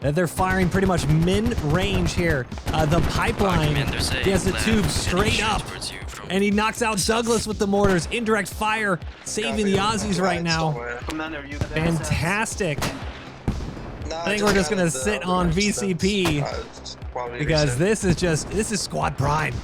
They're firing pretty much min-range here. The pipeline, he has the tube straight up, and he knocks out Douglas with the mortars. Indirect fire, saving the Aussies right now. Fantastic. I think we're just gonna sit on VCP because this is Squad Prime.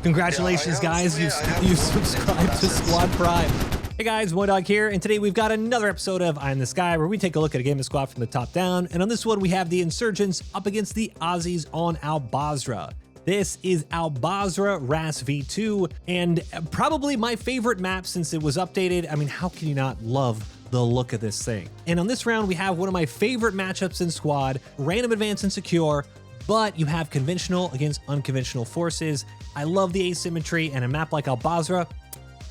Congratulations, guys, you subscribed to Squad Prime. Hey guys, MoiDawg here, and today we've got another episode of Eye in the Sky where we take a look at a game of Squad from the top down, and on this one we have the Insurgents up against the Aussies on Al Basra. This is Al Basra RAS V2, and probably my favorite map since it was updated. I mean, how can you not love the look of this thing? And on this round we have one of my favorite matchups in Squad, random advance and secure, but you have conventional against unconventional forces. I love the asymmetry, and a map like Al Basra,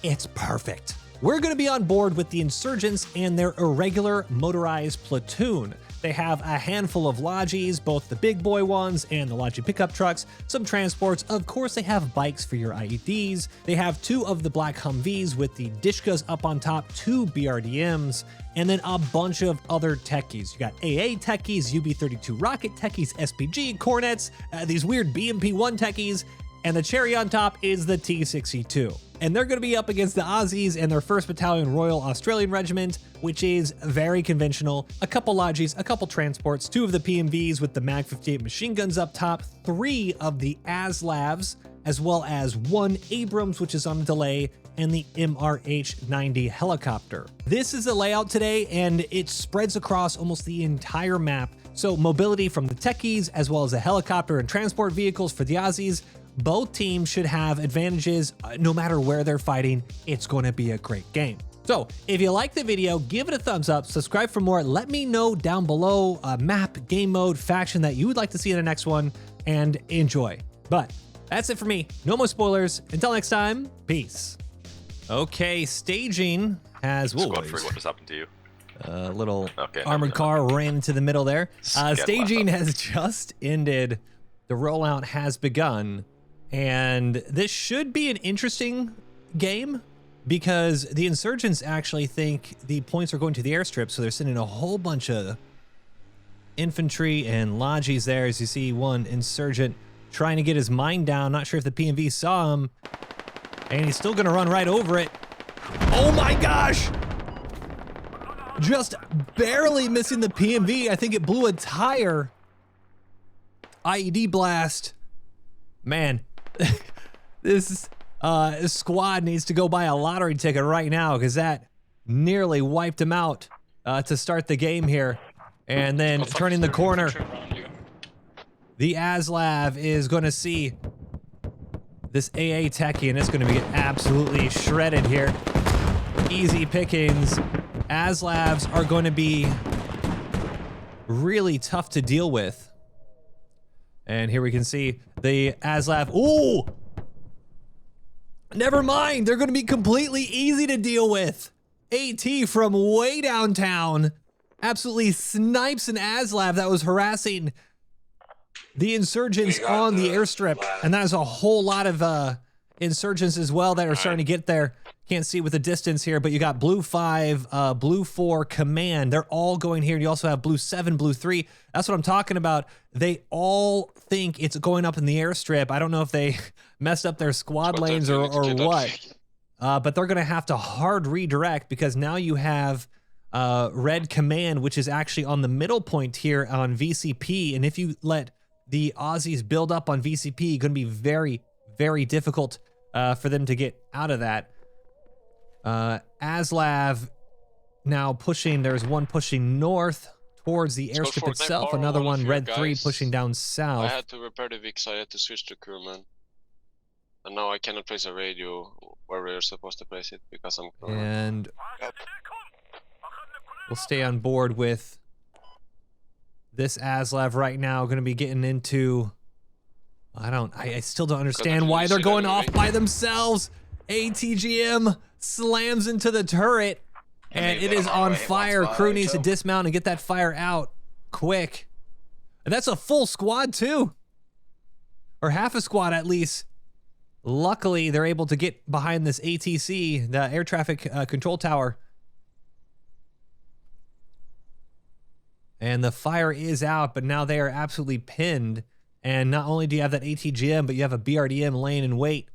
it's perfect. We're going to be on board with the Insurgents and their irregular motorized platoon. They have a handful of Logis, both the big boy ones and the Logi pickup trucks, some transports. Of course, they have bikes for your IEDs. They have 2 of the black Humvees with the Dishkas up on top, 2 BRDMs, and then a bunch of other techies. You got AA techies, UB-32 rocket techies, SPG, Cornets, these weird BMP-1 techies, and the cherry on top is the T-62. And they're going to be up against the Aussies and their 1st Battalion Royal Australian Regiment, which is very conventional. A couple Logis, a couple transports, 2 of the PMVs with the Mag-58 machine guns up top, 3 of the ASLAVs, as well as 1 Abrams, which is on a delay, and the MRH-90 helicopter. This is the layout today, and it spreads across almost the entire map. So mobility from the techies, as well as the helicopter and transport vehicles for the Aussies. Both teams should have advantages no matter where they're fighting. It's going to be a great game. So if you like the video, give it a thumbs up, subscribe for more. Let me know down below a map, game mode, faction that you would like to see in the next one, and enjoy. But that's it for me. No more spoilers. Until next time, peace. Okay, staging has... Squad 3, what just happened to you? A little armored car ran into the middle there. Staging has just ended. The rollout has begun. And this should be an interesting game because the Insurgents actually think the points are going to the airstrip, so they're sending a whole bunch of infantry and Logis there. As you see, one Insurgent trying to get his mine down. Not sure if the PMV saw him, and he's still gonna run right over it. Oh my gosh! Just barely missing the PMV. I think it blew a tire. IED blast. Man, this squad needs to go buy a lottery ticket right now because that nearly wiped him out to start the game here. And then turning the corner, the ASLAV is going to see this AA techie, and it's going to be absolutely shredded here. Easy pickings. ASLAVs are going to be really tough to deal with. And here we can see the ASLAV. Ooh! Never mind, they're gonna be completely easy to deal with. AT from way downtown absolutely snipes an ASLAV that was harassing the Insurgents on the airstrip. And that is a whole lot of Insurgents as well that are starting to get there. Can't see with the distance here, but you got Blue 5, Blue 4, Command. They're all going here. And you also have Blue 7, Blue 3. That's what I'm talking about. They all think it's going up in the airstrip. I don't know if they messed up their squad lanes or what. But they're going to have to hard redirect because now you have Red Command, which is actually on the middle point here on VCP. And if you let the Aussies build up on VCP, going to be very, very difficult for them to get out of that. ASLAV now pushing, there's one pushing north towards the airstrip itself, another one, Red 3, pushing down south. I had to repair the VIX, I had to switch to crewman. And now I cannot place a radio where we're supposed to place it because I'm... And we'll stay on board with this ASLAV right now, going to be getting into... I still don't understand why they're going off by themselves. ATGM slams into the turret, and it is on fire. Crew needs to dismount and get that fire out quick. And that's a full squad too, or half a squad at least. Luckily, they're able to get behind this ATC, the air traffic control tower. And the fire is out, but now they are absolutely pinned. And not only do you have that ATGM, but you have a BRDM laying in wait.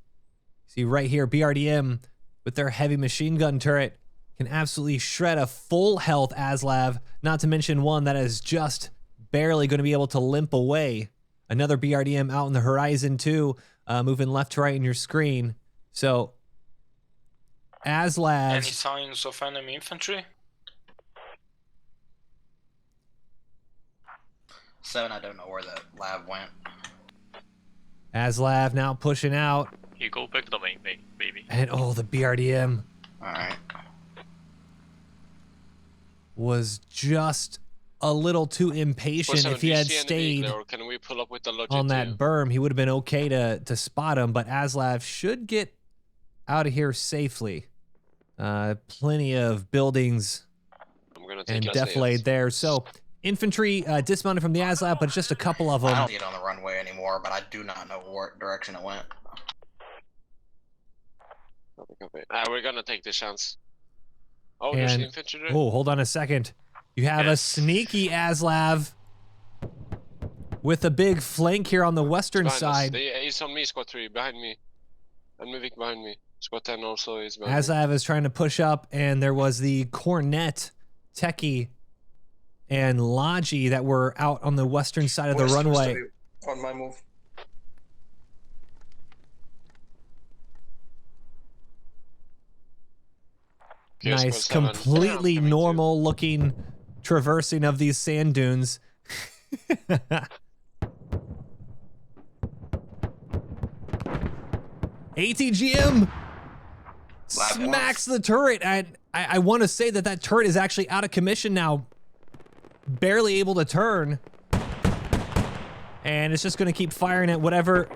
See right here, BRDM with their heavy machine gun turret can absolutely shred a full health ASLav, not to mention one that is just barely going to be able to limp away. Another BRDM out on the horizon too, moving left to right in your screen. So, ASLavs... Any signs of enemy infantry? 7, I don't know where the lab went. ASLav now pushing out. You go back the main, baby. And oh, the BRDM. Alright. Was just a little too impatient. If he had stayed can we pull up with the on that berm, he would have been okay to spot him, but ASLav should get out of here safely. Plenty of buildings and defilade there. So infantry dismounted from the ASLav, but just a couple of them. I don't see it on the runway anymore, but I do not know what direction it went. We're gonna take the chance. Oh, there's the infantry there. Oh, hold on a second. You have a sneaky ASLav with a big flank here on the western side. He's on me, squad 3, behind me. And moving behind me. Squad 10 also is behind ASLav me. is trying to push up, and there was the Cornet, Techie, and Logi that were out on the western side of the runway. On my move. Nice, completely normal looking traversing of these sand dunes. ATGM smacks the turret. I want to say that turret is actually out of commission now. Barely able to turn. And it's just going to keep firing at whatever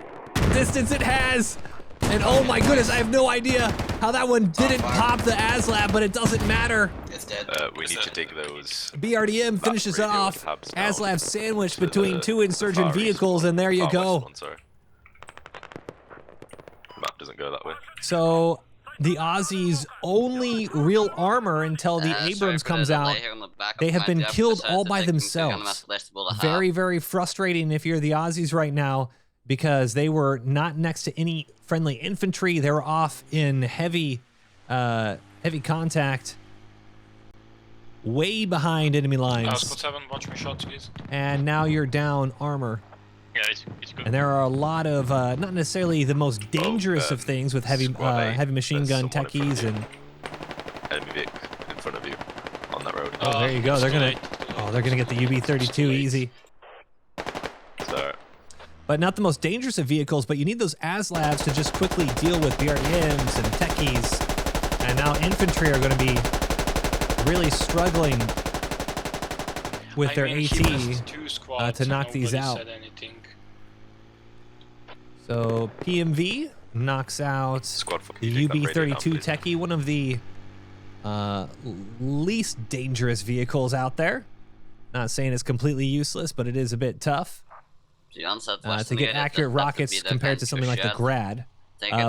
distance it has. And oh my goodness, I have no idea how that one didn't pop the ASLav, but it doesn't matter. It's dead. We need to take those. BRDM finishes it off. ASLav sandwiched between two insurgent vehicles, and there you go. Map doesn't go that way. So the Aussies' only real armor until the Abrams comes out, they have been killed all by themselves. Very, very frustrating if you're the Aussies right now, because they were not next to any friendly infantry. They were off in heavy contact, way behind enemy lines. Squad 7, watch me shots, please. And now you're down armor. Yeah, it's good. And there are a lot of, not necessarily the most dangerous of things with heavy machine gun techies and... Enemy Vic in front of you on that road. Oh, there you go. They're gonna get the UB-32 easy. Sorry. But not the most dangerous of vehicles, but you need those ASLavs to just quickly deal with BRDMs and techies. And now infantry are going to be really struggling with their AT to knock these out. So PMV knocks out the UB-32 techie, one of the least dangerous vehicles out there. Not saying it's completely useless, but it is a bit tough. To get accurate rockets compared to something like the Grad.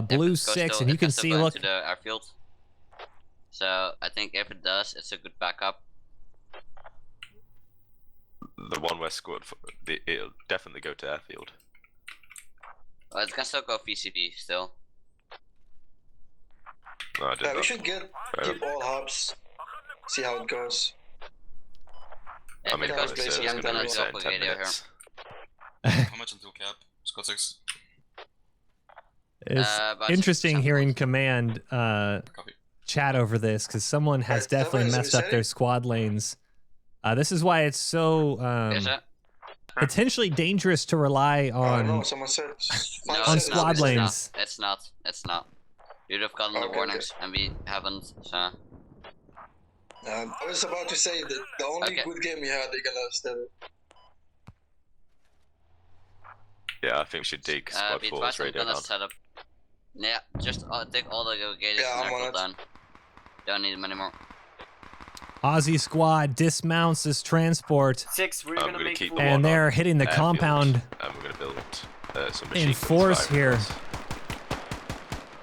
Blue 6, and you can see, look. So I think if it does, it's a good backup. The one west squad, it'll definitely go to airfield. Well, it can still go VCP still. No, we should keep all hubs, see how it goes. Yeah, I mean, because I'm gonna reset drop in a 10 video minutes. How much until cap? Squad 6. It's interesting hearing command chat over this, because someone has definitely messed up their squad lanes. This is why it's so potentially dangerous to rely on no, someone said on squad lanes. It's not. You'd have gotten the warnings, and we haven't. So. I was about to say that the only good game we had, they're gonna steal it. Yeah, I think we should dig squad 4's radio down. Set up. Yeah, just take all the gators and down. Don't need them anymore. Aussie squad dismounts this transport. 6, we're gonna make it. And they're hitting the compound and we're gonna build some in force here.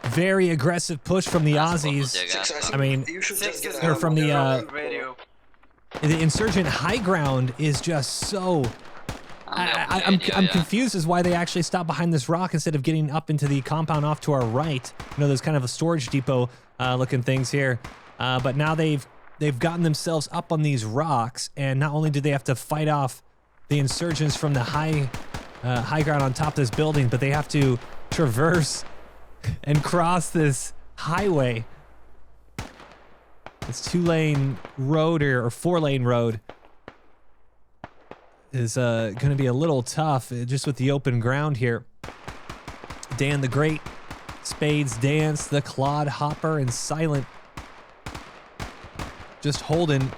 Very aggressive push from the Aussies. I mean, or from the the Insurgent high ground is just so... I'm confused as why they actually stopped behind this rock instead of getting up into the compound off to our right. You know, there's kind of a storage depot looking things here. But now they've gotten themselves up on these rocks, and not only do they have to fight off the Insurgents from the high ground on top of this building, but they have to traverse and cross this highway. This 2-lane road or 4-lane road is going to be a little tough just with the open ground here. Dan the Great, Spades Dance, the Clod Hopper, and Silent just holding.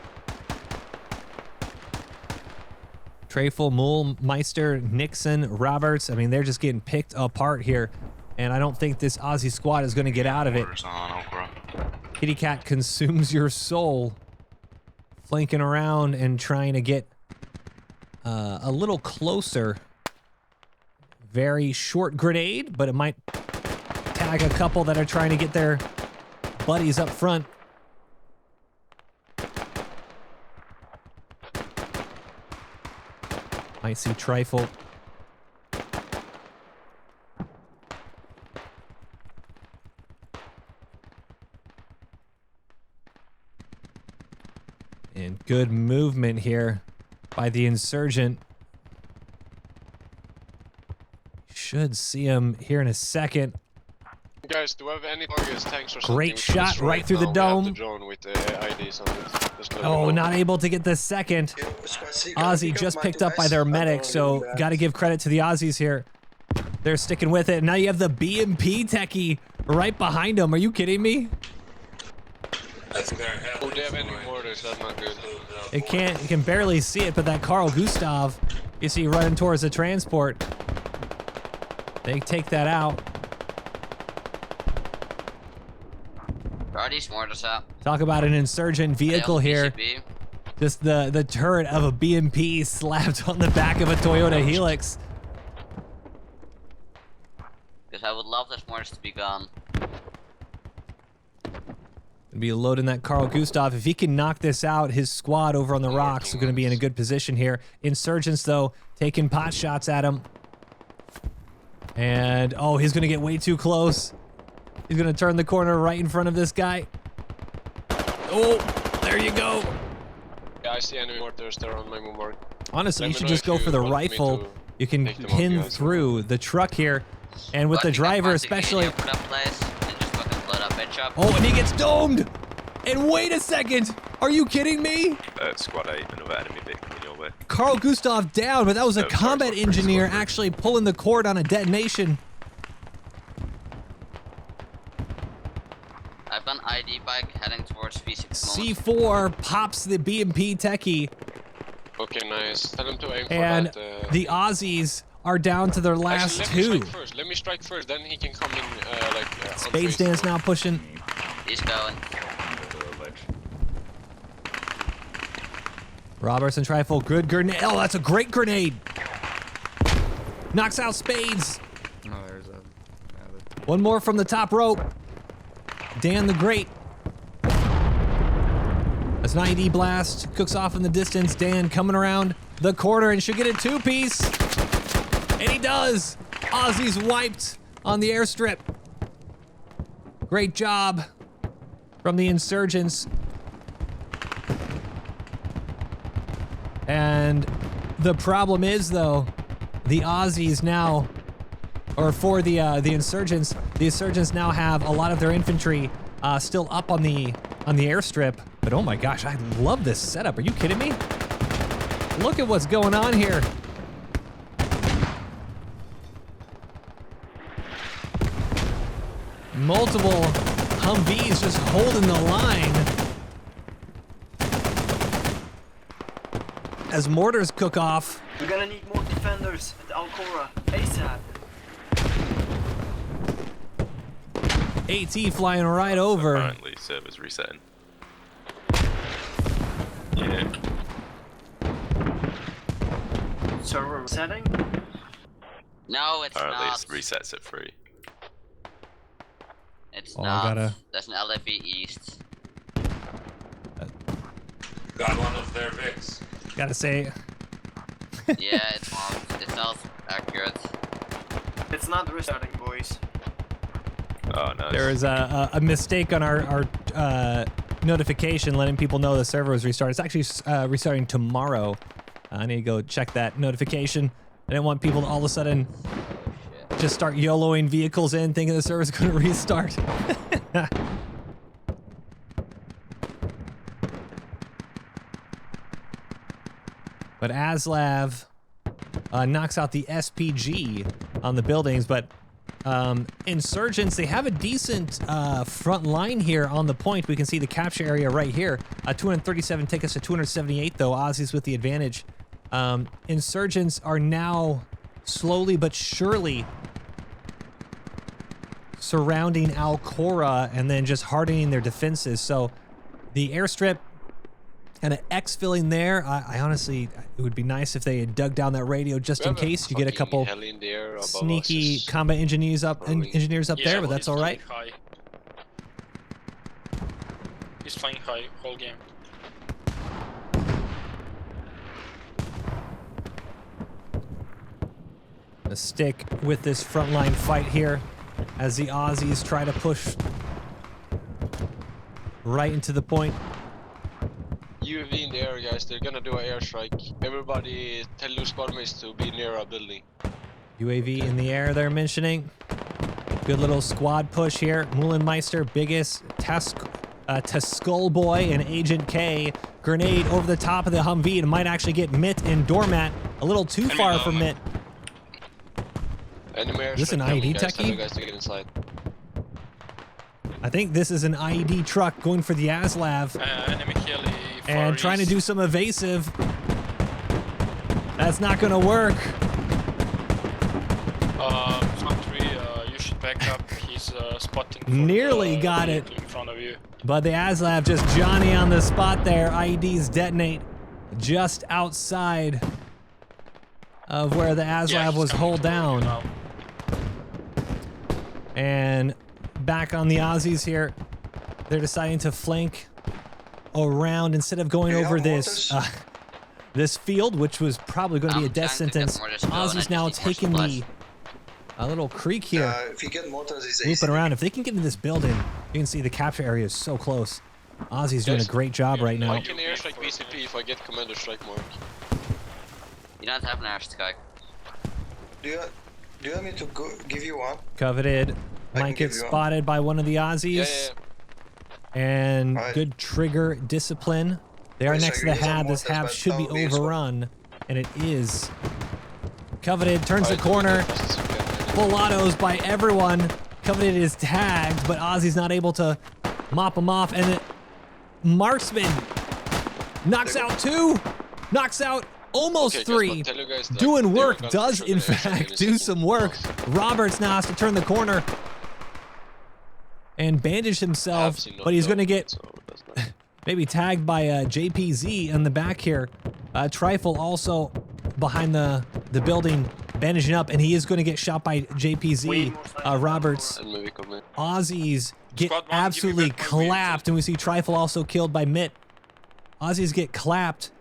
Treyful, Mull, Meister, Nixon, Roberts. I mean, they're just getting picked apart here. And I don't think this Aussie squad is going to get out of it. Kitty Cat consumes your soul. Flanking around and trying to get a little closer. Very short grenade, but it might tag a couple that are trying to get their buddies up front. Might see Trifle. And good movement here by the Insurgent. Should see him here in a second. Guys, do we have any targets, tanks or something? Great shot right through the dome. With the IDs on it. Oh, not able to get the second. Aussie just picked up by their medic, so got to give credit to the Aussies here. They're sticking with it. Now you have the BMP techie right behind them. Are you kidding me? Oh, they have any mortars? That's not good. You can barely see it, but that Carl Gustav, you see running towards the transport. They take that out. Are these mortars up? Talk about an Insurgent vehicle here. PCB. Just the turret of a BMP slapped on the back of a Toyota Helix. Because I would love this mortars to be gone. Be loading that Carl Gustav. If he can knock this out, his squad over on the rocks are going to be in a good position here. Insurgents, though, taking pot shots at him. And, oh, he's going to get way too close. He's going to turn the corner right in front of this guy. Oh, there you go. Yeah, I see enemy mortars there on my move mark. Honestly, you should just go for the rifle. You can pin through the truck here. And with the driver especially... Oh, and he gets domed! And wait a second! Are you kidding me? Squad 8, another enemy in your way. Carl Gustav down, but that was a combat engineer actually pulling the cord on a detonation. I've got an ID bike heading towards V6. C4 pops the BMP techie. Okay, nice. Tell him to aim and for that. The Aussies are down to their last two. Let me strike first, then he can come in Spades Dance now pushing. He's going. Roberts and Trifle, good grenade. Oh, that's a great grenade. Knocks out Spades. Oh, there's a... One more from the top rope. Dan the Great. That's an ID blast. Cooks off in the distance. Dan coming around the corner and should get a two-piece. And he does. Aussie's wiped on the airstrip. Great job from the Insurgents. And the problem is, though, the Aussies now, or for the Insurgents now have a lot of their infantry still up on the airstrip. But oh my gosh, I love this setup. Are you kidding me? Look at what's going on here. Multiple Humvees just holding the line. As mortars cook off. We're gonna need more defenders at Alcora, ASAP. AT flying right over. Apparently, server's resetting. Yeah. Server setting? No, it's Apparently not. it resets at 3. It's Oh, not. I gotta... There's an LFE East. Got one of their Vics. Gotta say, Yeah, it sounds accurate. It's not restarting, boys. Oh no. there is a mistake on our notification letting people know the server was restarted. It's actually restarting tomorrow. I need to go check that notification. I didn't want people to all of a sudden just start YOLOing vehicles in thinking the server's going to restart. But ASLav knocks out the SPG on the buildings, but Insurgents, they have a decent front line here on the point. We can see the capture area right here. 237 take us to 278 though. Aussies with the advantage. Insurgents are now slowly but surely surrounding Alcora and then just hardening their defenses. So the airstrip kind of exfilling there. I honestly, it would be nice if they had dug down that radio just in case you get a couple sneaky combat engineers up there, but that's all right. He's flying high whole game. A stick with this frontline fight here as the Aussies try to push right into the point. UAV in the air, guys. They're gonna do an airstrike. Everybody tell your squad mates to be near a building. UAV in the air they're mentioning. Good little squad push here. Mullenmeister, biggest, Skull Boy, and Agent K. Grenade over the top of the Humvee and might actually get Mitt and Doormat a little too far from Mitt. Is this an IED techie? Guys to get inside. I think this is an IED truck going for the ASLav. Enemy heli and trying to do some evasive. That's not gonna work. Front 3, you should back up. He's spotting. Nearly got it. In front of you. But the ASLav just Johnny on the spot there. IEDs detonate just outside of where the ASLav was holed down. And back on the Aussies here, they're deciding to flank around instead of going over this this field, which was probably going to be a death sentence. Aussies now taking the little creek here. If you get mortars, it's looping around. If they can get into this building, you can see the capture area is so close. Aussies doing a great job right now. I can airstrike BCP if I get commander strike mark. You don't have an airstrike. Do you want me to give you one? Coveted might get spotted by one of the Aussies. And good trigger discipline. They are next to the hab. This hab should be overrun, and it is. Coveted turns the corner. Full autos by everyone. Coveted is tagged, but Aussie's not able to mop him off. And Marksman knocks out 2, knocks out almost 3. Doing work, does in fact do some work. Roberts now has to turn the corner and bandage himself, but he's going to get maybe tagged by JPZ in the back here. Trifle also behind the building, bandaging up, and he is going to get shot by JPZ. Roberts. Aussies get absolutely clapped, and we see Trifle also killed by Mitt. Aussies get clapped.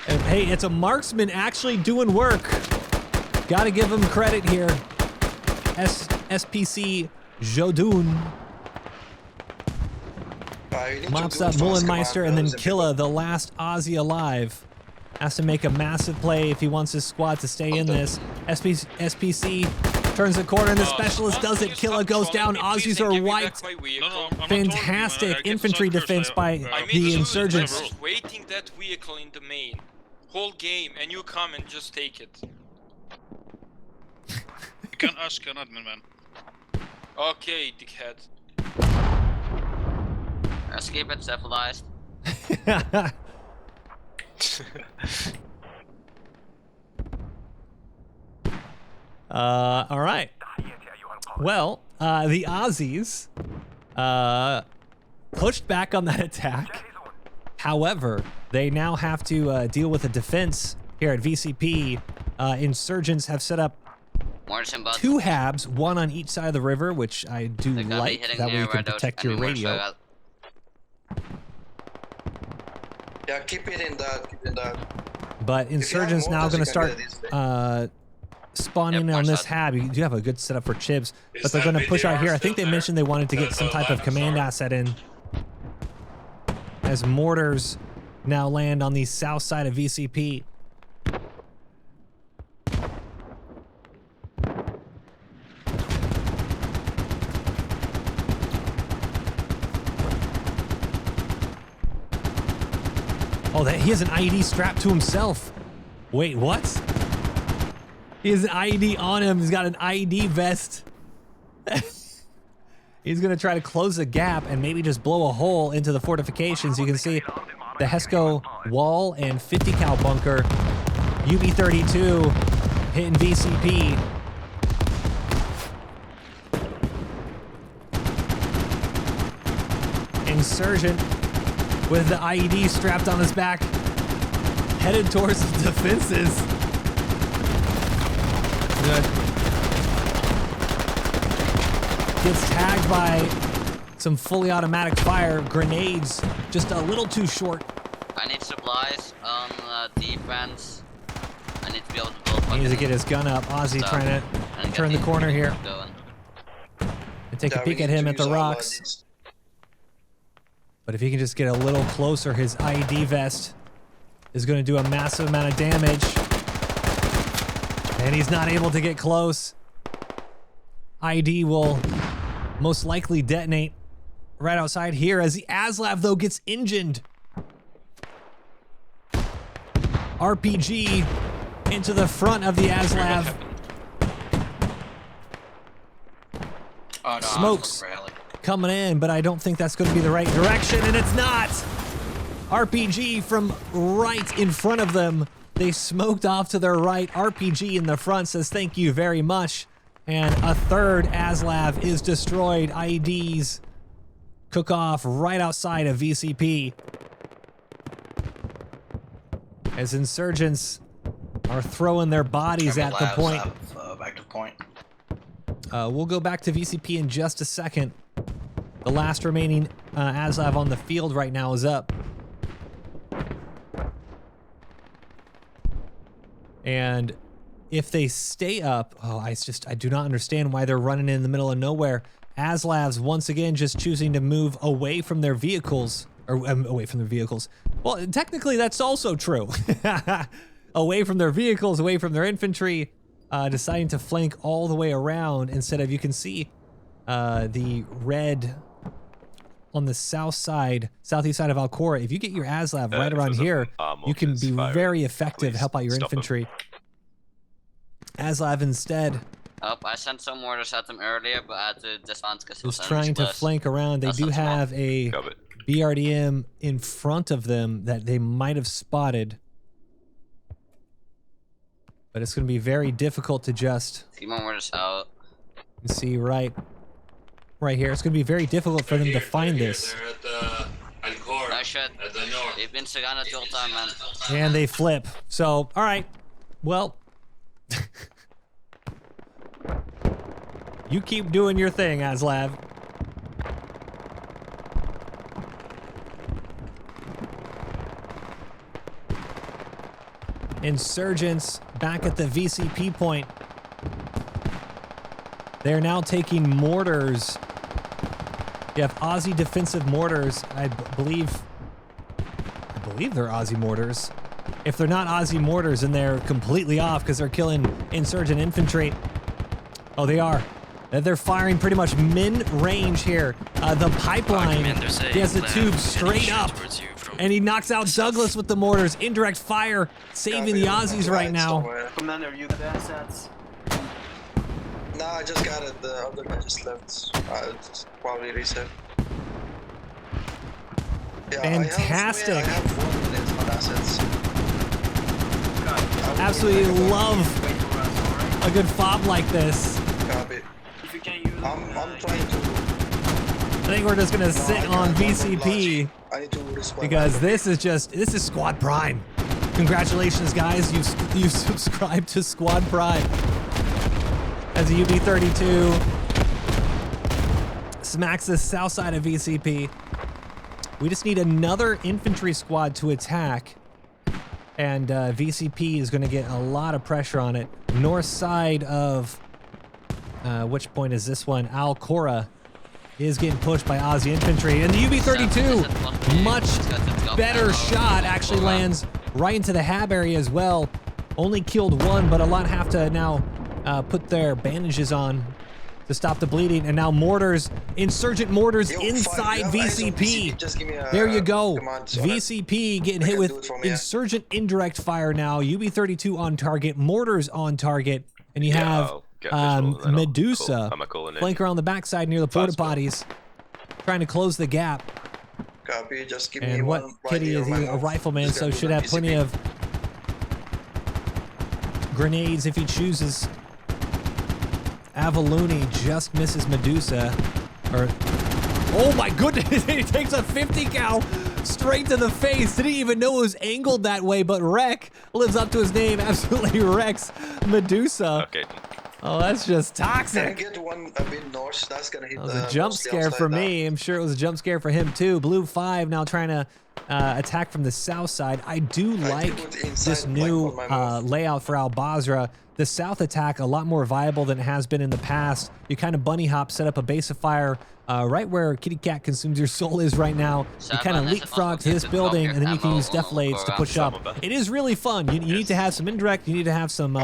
And hey, it's a marksman actually doing work. Gotta give him credit here. SPC Jodun mops up Mullenmeister, and then Killa, the last Aussie alive, has to make a massive play if he wants his squad to stay in this. SPC turns the corner, and the specialist does it. Killa goes down. Aussies are wiped. Fantastic infantry defense by the Insurgents. I was waiting that vehicle in the main whole game, and you come and just take it. You can ask an admin, man. Okay, dickhead. Let's keep it civilized. All right. Well, the Aussies pushed back on that attack. However, they now have to deal with a defense here at VCP. Insurgents have set up 2 habs, 1 on each side of the river, which I do like. That way you can protect your radio. Yeah, Yeah, keep it in that. Keep it in that. But Insurgents now going to start spawning in on this hab. You do have a good setup for chips, but they're going to push out here. I think they mentioned they wanted to get some type of command asset in. As mortars now land on the south side of VCP. Oh, he has an IED strapped to himself. Wait, what? He has an IED on him. He's got an IED vest. He's going to try to close the gap and maybe just blow a hole into the fortifications. You can see the Hesco wall and 50 cal bunker. UB32 hitting VCP. Insurgent with the IED strapped on his back, headed towards the defenses. Good. Gets tagged by some fully automatic fire. Grenades just a little too short. I need supplies on defense. I need to be able to build. He needs to get his gun up. Aussie trying to turn the corner here. And take a peek at him at the rocks. But if he can just get a little closer, his IED vest is going to do a massive amount of damage. And he's not able to get close. IED will most likely detonate right outside here as the ASLav, though, gets engined. RPG into the front of the ASLav. Oh, no, Smokes coming in, but I don't think that's going to be the right direction, and it's not. RPG from right in front of them. They smoked off to their right. RPG in the front says thank you very much. And a third ASLav is destroyed. IEDs cook off right outside of VCP. As Insurgents are throwing their bodies at the point. Back to point. We'll go back to VCP in just a second. The last remaining ASLav on the field right now is up. And if they stay up, I do not understand why they're running in the middle of nowhere. ASLavs once again just choosing to move away from their vehicles, or away from their vehicles. Well, technically that's also true. Away from their vehicles, away from their infantry, deciding to flank all the way around instead of, you can see the red on the south side, southeast side of Alcora. If you get your ASLav right around here, you can be very effective, help out your infantry. ASLav instead. Oh, I sent some mortars at them earlier, but I had to dismount because he was trying to flank around. They do have a BRDM in front of them that they might have spotted. But it's going to be very difficult to just... See more mortars out. You can see right here. It's going to be very difficult for them to find this. Nice shot. They've been Sagana the whole time, man. And they flip. So, all right. Well... You keep doing your thing, ASLav. Insurgents back at the VCP point. They're now taking mortars. You have Aussie defensive mortars. I believe they're Aussie mortars. If they're not Aussie mortars, then they're completely off because they're killing insurgent infantry. Oh, they are. They're firing pretty much min-range here. The pipeline, he has the tube straight up. And he knocks out Douglas with the mortars. Indirect fire, saving the Aussies right now. Commander, you got assets? No, I just got it. The other guy just left. Just probably reset. Yeah, fantastic. I have 1 minute on assets. Absolutely love a good fob like this. Copy. I'm trying to... I think we're just gonna sit on VCP because this is Squad Prime. Congratulations, guys! You subscribed to Squad Prime. As a UB32 smacks the south side of VCP. We just need another infantry squad to attack. And VCP is going to get a lot of pressure on it. North side of, which point is this one? Al-Khora is getting pushed by Aussie infantry. And the UB-32, much better shot, actually lands right into the hab area as well. Only killed one, but a lot have to now put their bandages on to stop the bleeding. And now mortars, insurgent mortars inside VCP. There you go. VCP getting hit with insurgent indirect fire now. UB-32 on target, mortars on target. And you have Medusa flank around the backside near the porta potties, trying to close the gap. Copy, just give me and what Kitty is a rifleman, so should have plenty of grenades if he chooses. Avaluni just misses Medusa. Oh my goodness, he takes a 50 cal straight to the face. Didn't even know it was angled that way, but Wreck lives up to his name, absolutely wrecks Medusa. Okay. Oh, that's just toxic. Can I get one a bit north? That's gonna hit. That was a jump scare for me. I'm sure it was a jump scare for him too. Blue 5 now trying to attack from the south side. I do like this new layout for Al Basra. The south attack a lot more viable than it has been in the past. You kind of bunny hop, set up a base of fire right where Kitty Cat consumes your soul is right now. You kind of leapfrog to this building, and then you can use deflades to push up. It is really fun. You need to have some indirect. You need to have some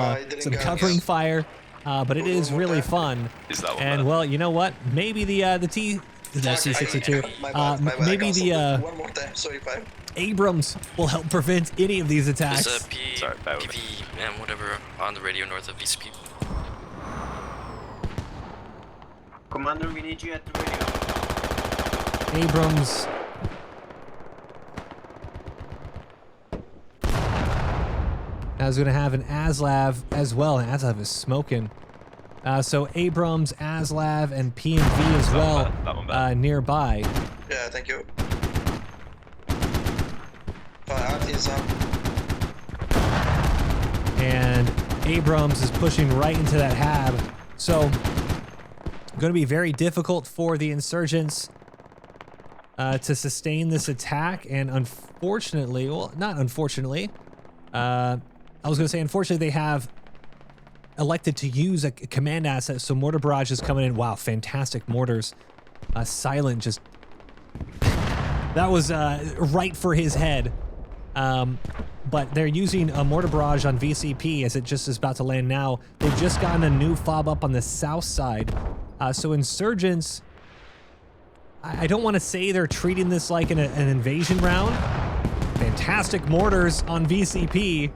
covering fire. But it is really fun. And well, you know what? Maybe the C62. Maybe the one more time. Sorry, 5. Abrams will help prevent any of these attacks. There's a PV and whatever on the radio north of VCP. Commander, we need you at the radio. Abrams. I was going to have an ASLAV as well, and ASLAV is smoking. So Abrams, ASLAV, and PMV as well nearby. Yeah, thank you. And Abrams is pushing right into that hab. So, going to be very difficult for the insurgents to sustain this attack. And unfortunately, well, not unfortunately, I was going to say, unfortunately, they have elected to use a command asset. So mortar barrage is coming in. Wow, fantastic mortars. Silent just... that was right for his head. But they're using a mortar barrage on VCP as it just is about to land now. They've just gotten a new fob up on the south side. So insurgents... I don't want to say they're treating this like an invasion round. Fantastic mortars on VCP.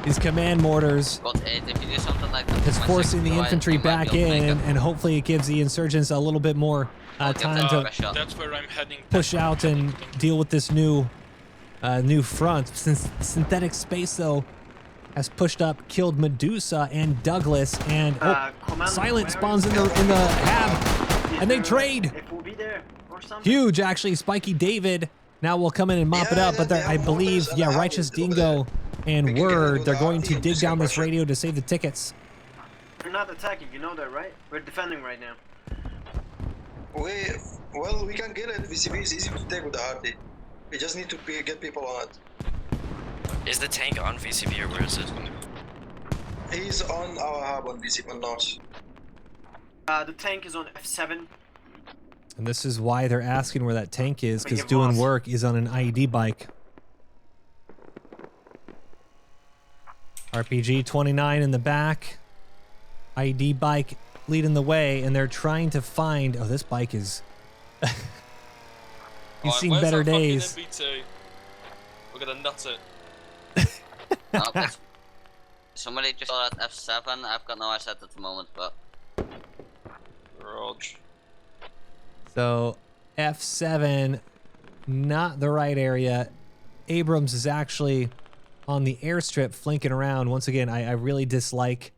These command mortars is forcing the infantry back in, and hopefully it gives the insurgents a little bit more time to that's where I'm heading. Push out and deal with this new front. Since synthetic space though has pushed up, killed Medusa and Douglas, and Silent spawns in the hab, and they trade. Huge, actually. Spiky David now will come in and mop it up, but I believe, Righteous Dingo and Word, they're going to dig down this radio to save the tickets. We're not attacking, you know that, right? We're defending right now. Well, we can get it. VCP is easy to take with the RD. We just need to get people on it. Is the tank on VCP or where is it? He's on our hub on VCP North. The tank is on F7. And this is why they're asking where that tank is, because doing work is on an IED bike. RPG 29 in the back. IED bike leading the way, and they're trying to find... Oh, this bike is... He's seen better days. We're gonna nut it. Somebody just saw that F7. I've got no asset at the moment, but... Rog. So, F7, not the right area. Abrams is actually on the airstrip flanking around. Once again, I really dislike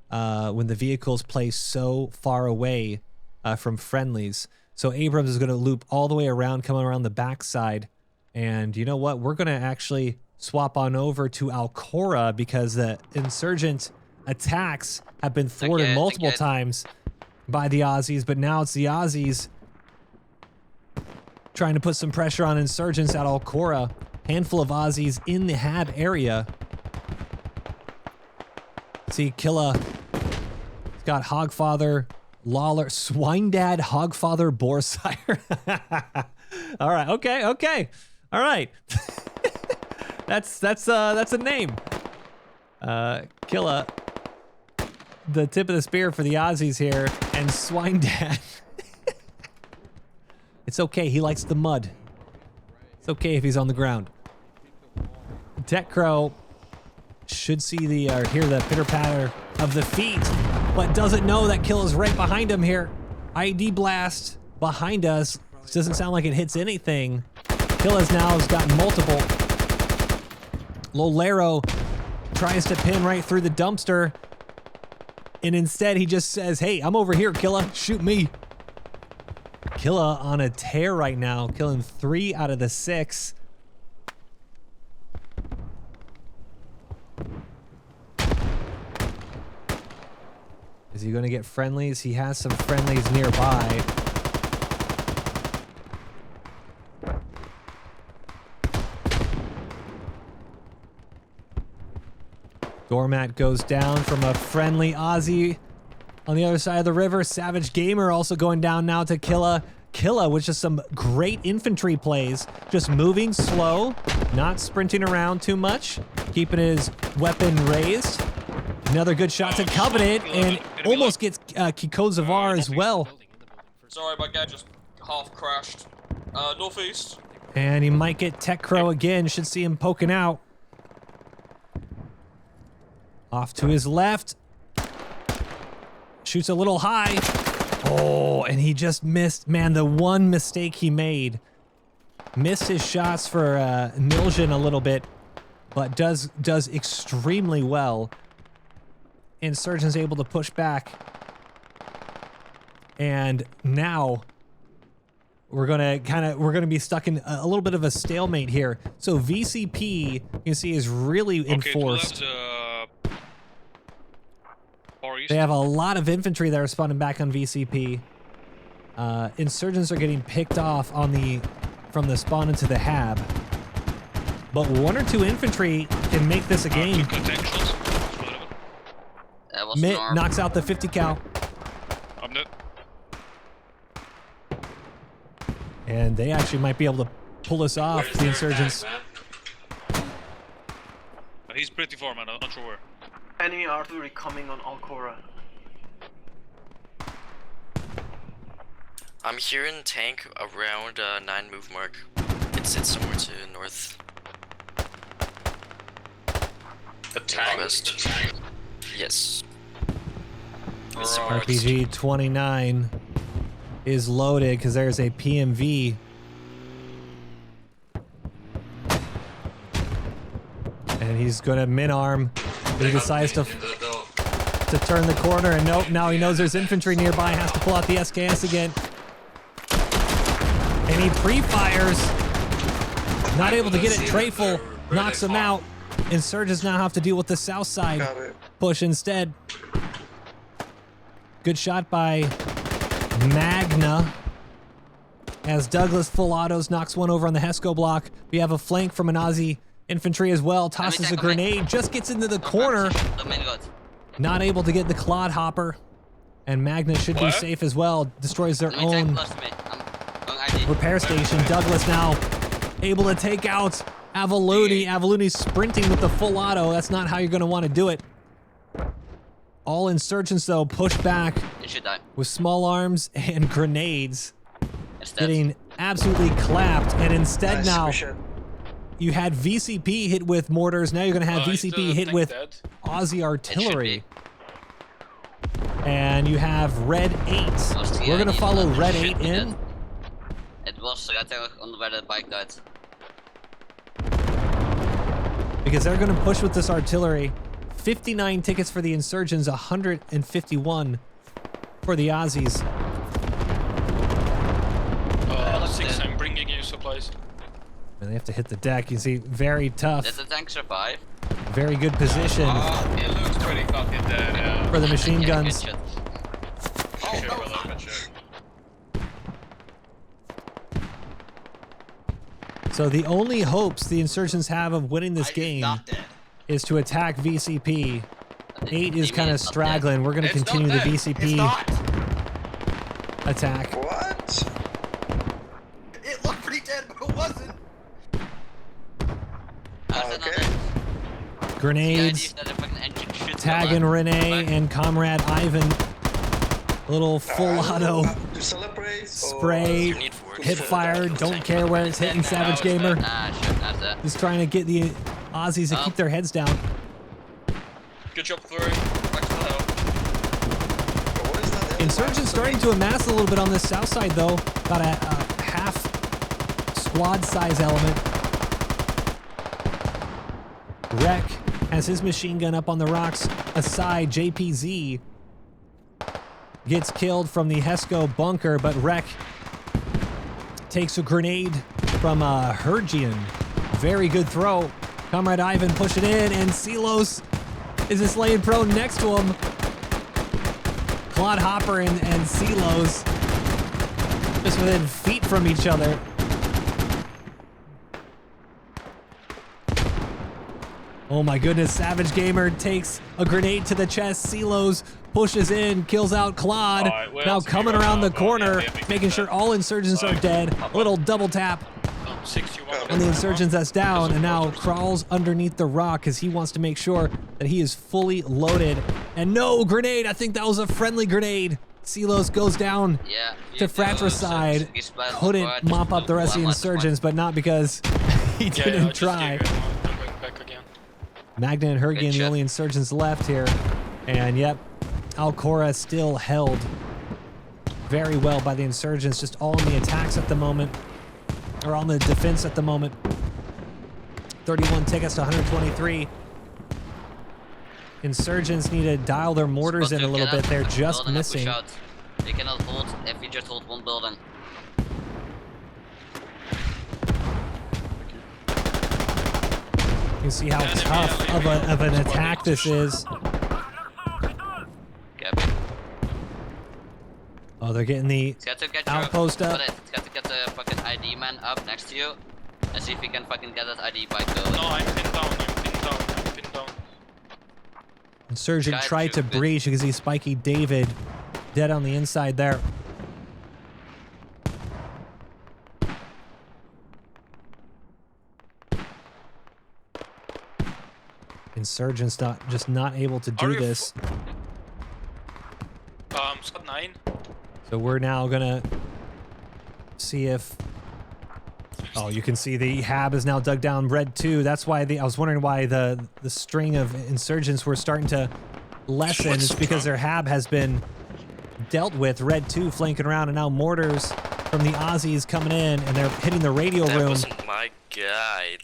when the vehicles play so far away from friendlies. So Abrams is going to loop all the way around, coming around the backside. And you know what? We're going to actually swap on over to Al-Khora because the insurgent attacks have been thwarted multiple times by the Aussies. But now it's the Aussies trying to put some pressure on Insurgents at Alcora. Handful of Aussies in the Hab area. See, Killa. He's got Hogfather, Lawler, Swine Dad, Hogfather, Boarsire. All right, okay. All right. that's a name. Killa. The tip of the spear for the Aussies here, and Swine Dad. It's okay, he likes the mud. It's okay if he's on the ground. TechCrow should see the, or hear the pitter-patter of the feet, but doesn't know that Killa's right behind him here. ID blast behind us. This doesn't sound like it hits anything. Killa's now has got multiple. Lolero tries to pin right through the dumpster, and instead he just says, hey, I'm over here, Killa, shoot me. Killa on a tear right now, killing 3 out of the 6. Is he gonna get friendlies? He has some friendlies nearby. Doormat goes down from a friendly Aussie on the other side of the river. Savage Gamer also going down now to Killa. Killa with just some great infantry plays. Just moving slow, not sprinting around too much, keeping his weapon raised. Another good shot to Covenant, and almost gets Kikozavar as well. Sorry, my guy just half crashed. Northeast. And he might get TechCrow again. Should see him poking out. Off to his left. Shoots a little high. Oh, and he just missed. Man, the one mistake he made. Missed his shots for Milcon a little bit, but does extremely well. Insurgents able to push back. And now we're gonna be stuck in a little bit of a stalemate here. So VCP, you can see, is really enforced. They have a lot of infantry that are spawning back on VCP. Insurgents are getting picked off on from the spawn into the Hab. But 1 or 2 infantry can make this a game. Mitt knocks out the 50 cal. I'm dead. And they actually might be able to pull us off, the Insurgents. He's pretty far, man. I'm not sure where. Enemy artillery coming on Alcora. I'm hearing tank around 9 move mark. It's somewhere to north. The tank? West. Yes. RPG 29 is loaded because there's a PMV. And he's gonna min-arm. He decides to turn the corner, and nope, now he knows there's infantry nearby, has to pull out the SKS again. And he pre-fires. Not able to get it trayful, knocks him out. Insurgents now have to deal with the south side push instead. Good shot by Magna. As Douglas full autos knocks one over on the Hesco block. We have a flank from an Aussie infantry as well. Tosses a grenade, just gets into the corner. Not able to get the Clodhopper. And Magna should be safe as well. Destroys their own repair station. Douglas now able to take out Avaluni. Avaluni's sprinting with the full auto. That's not how you're going to want to do it. All Insurgents, though, push back with small arms and grenades. Getting absolutely clapped. And instead now, you had VCP hit with mortars. Now you're going to have VCP hit with Aussie artillery. And you have Red 8. We're going to follow Red 8 in. It was right there on where the bike died. Because they're going to push with this artillery. 59 tickets for the Insurgents, 151 for the Aussies. 6, I'm bringing you supplies. And they have to hit the deck. You see, very tough. Did the tank survive? Very good position. It looks pretty fucking dead, yeah. For the machine guns. So the only hopes the Insurgents have of winning this game is to attack VCP. 8 is kind of straggling. We're going to continue the VCP attack. What? It looked pretty dead, but it wasn't. Okay. Grenades, tagging Renee and Comrade Ivan. A little full auto To celebrate. spray, hip fire, don't care where it's hitting Savage Gamer. Just trying to get the Aussies to keep their heads down. Good job, Flurry. Insurgents starting to amass a little bit on this south side though. About a half squad size element. Wreck has his machine gun up on the rocks. Aside, JPZ gets killed from the Hesco bunker, but Wreck takes a grenade from Hergian. Very good throw. Comrade Ivan push it in, and Silos is just laying prone next to him. Claude Hopper and Silos just within feet from each other. Oh my goodness, Savage Gamer takes a grenade to the chest. Silos pushes in, kills out Claude. Right, now coming around the corner, making sure all Insurgents are dead. A little double tap on the Insurgents that's down, and now crawls underneath the rock because he wants to make sure that he is fully loaded. And no grenade, I think that was a friendly grenade. Silos goes down to Fratricide. Couldn't mop up the rest of the Insurgents, but not because he didn't try. Magna and Hergian, the only Insurgents left here. And yep, Alcora still held very well by the Insurgents, just all in the attacks at the moment, or on the defense at the moment. 31 tickets to 123. Insurgents need to dial their mortars in a little bit. They're just missing. They cannot hold if you just hold one building. You can see how tough of an attack this is. Oh, they're getting the outpost up. It's got to get the fucking ID man up next to you. And see if we can fucking get that ID by going. No, I'm pinned down, I'm pinned down. Insurgent tried to breach. You can see Spiky David dead on the inside there. Insurgents just not able to do this. Squad 9. So we're now gonna see if. Oh, you can see the Hab is now dug down. Red 2. That's why I was wondering why the string of Insurgents were starting to lessen. It's because their Hab has been dealt with. Red 2 flanking around, and now Mortars from the Aussies coming in, and they're hitting the radio room. That wasn't my guide.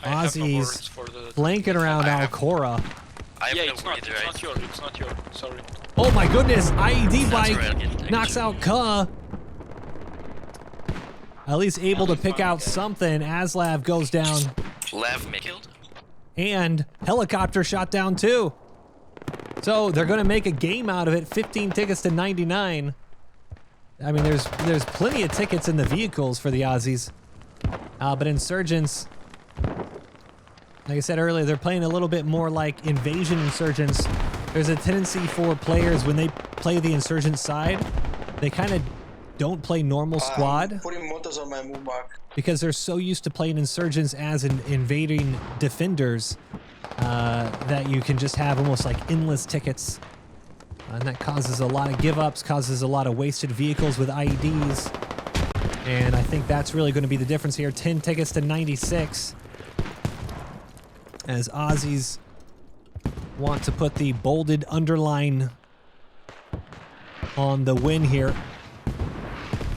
Aussies flanking around Alcora. It's not yours, sorry. Oh my goodness, IED bike knocks out Ka. At least able to pick out something. Aslav goes down. Lav killed. And helicopter shot down too. So they're gonna make a game out of it. 15 tickets to 99. I mean, there's plenty of tickets in the vehicles for the Aussies. But Insurgents, like I said earlier, they're playing a little bit more like Invasion Insurgents. There's a tendency for players when they play the Insurgent side, they kind of don't play normal squad. Putting Mortars on my move mark. Because they're so used to playing Insurgents as invading defenders that you can just have almost like endless tickets. And that causes a lot of give-ups, causes a lot of wasted vehicles with IEDs. And I think that's really going to be the difference here. 10 tickets to 96. As Aussies want to put the bolded underline on the win here.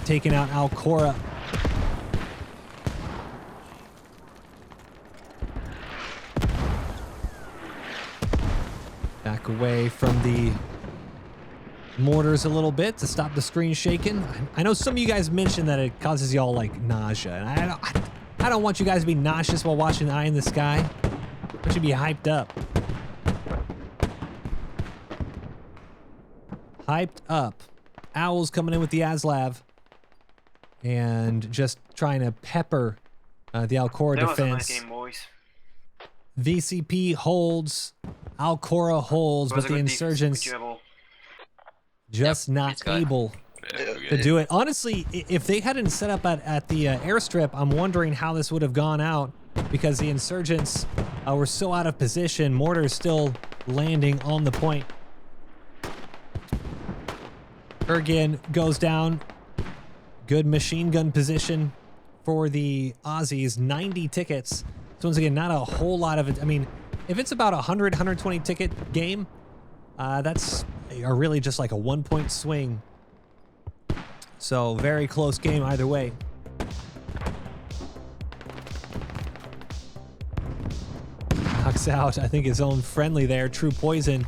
Taking out Alcora. Back away from the mortars a little bit to stop the screen shaking. I know some of you guys mentioned that it causes y'all like nausea, and I don't want you guys to be nauseous while watching Eye in the Sky. I should be hyped up. Hyped up. Owls coming in with the Aslav. and just trying to pepper the Alcora That was a defense. nice game, boys. VCP holds, Alcora holds, but the Insurgents just not able to do it. Honestly, if they hadn't set up at the airstrip, I'm wondering how this would have gone out, because the Insurgents were so out of position. Mortars still landing on the point. Ergin goes down. Good machine gun position for the Aussies. 90 tickets. So once again, not a whole lot of it. I mean, if it's about 100, 120 ticket game, that's really just like a 1-point swing. So very close game either way. Knocks out, I think, his own friendly there. True Poison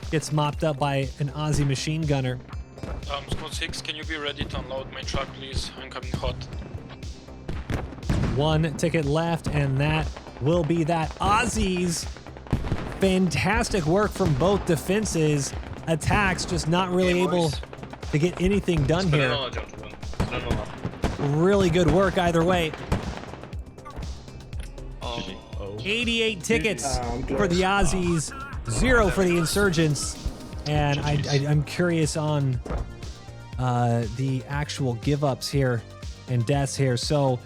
gets mopped up by an Aussie machine gunner. Squad 6, can you be ready to unload my truck, please? I'm coming hot. 1 ticket left, and that will be that. Aussies, fantastic work from both defenses. Attacks just not really able to get anything done here. Really good work either way. 88 tickets for the Aussies, 0 for the Insurgents. And I'm curious on the actual give-ups here and deaths here. So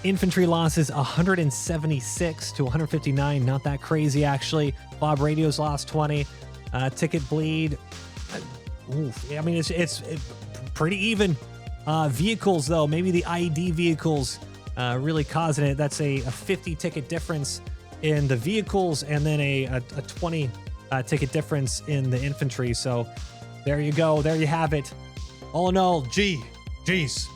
infantry losses 176 to 159. Not that crazy, actually. Bob Radio's lost 20. Ticket bleed. I mean, it's pretty even. Vehicles, though, maybe the ID vehicles really causing it. That's a 50 ticket difference in the vehicles, and then a 20 ticket difference in the infantry. So there you go. There you have it. All in all, GG's.